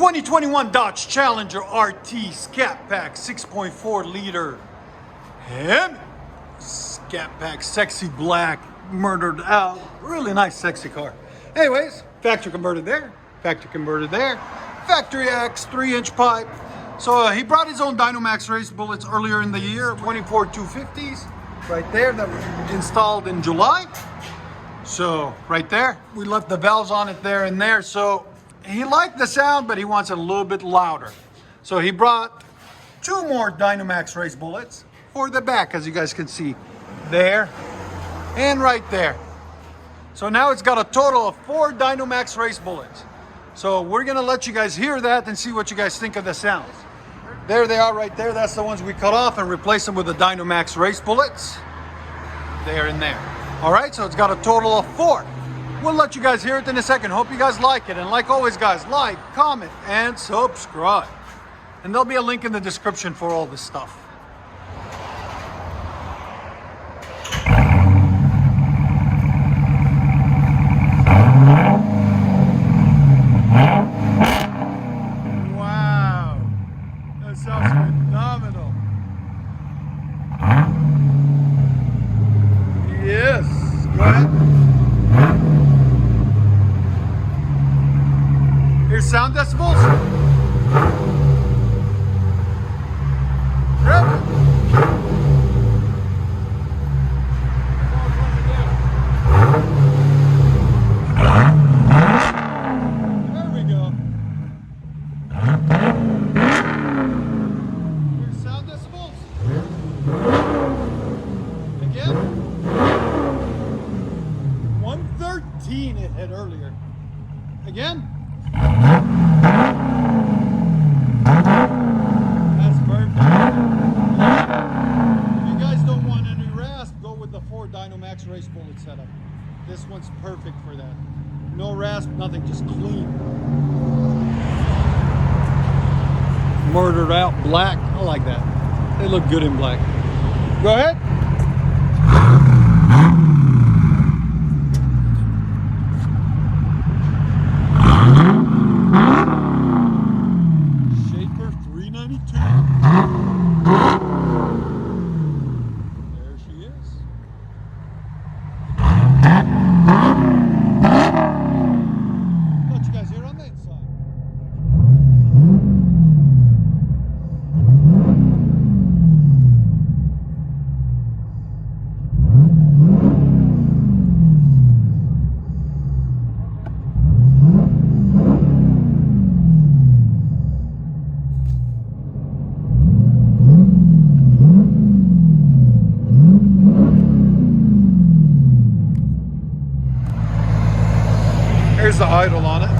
2021 Dodge Challenger RT Scat Pack 6.4 liter Hemi. Scat Pack, sexy black, murdered out. Really nice, sexy car. Anyways, factory converted there, factory converted there. Factory X 3-inch pipe. So he brought his own DYNOMAX race bullets earlier in the year, 24 250s, right there, that were installed in July. So right there, we left the valves on it there and there. So he liked the sound, but he wants it a little bit louder. So he brought 2 more DYNOMAX race bullets for the back, as you guys can see, there and right there. So now it's got a total of 4 DYNOMAX race bullets. So we're gonna let you guys hear that and see what you guys think of the sounds. There they are right there. That's the ones we cut off and replaced them with the DYNOMAX race bullets. There and there. All right, so it's got a total of 4. We'll let you guys hear it in a second. Hope you guys like it. And like always, guys, like, comment, and subscribe. And there'll be a link in the description for all this stuff. Wow, that sounds phenomenal. Yes, go ahead. Here's sound decibels. Yep. There we go. Here's sound decibels. Again. 113 it hit earlier. Again. That's perfect. If you guys don't want any rasp, go with the 4 DYNOMAX race bullet setup. This one's perfect for that. No rasp, nothing, just clean. Murdered out black. I like that. They look good in black. Go ahead. There she is. Let you guys hear on the inside. Here's the idle on it.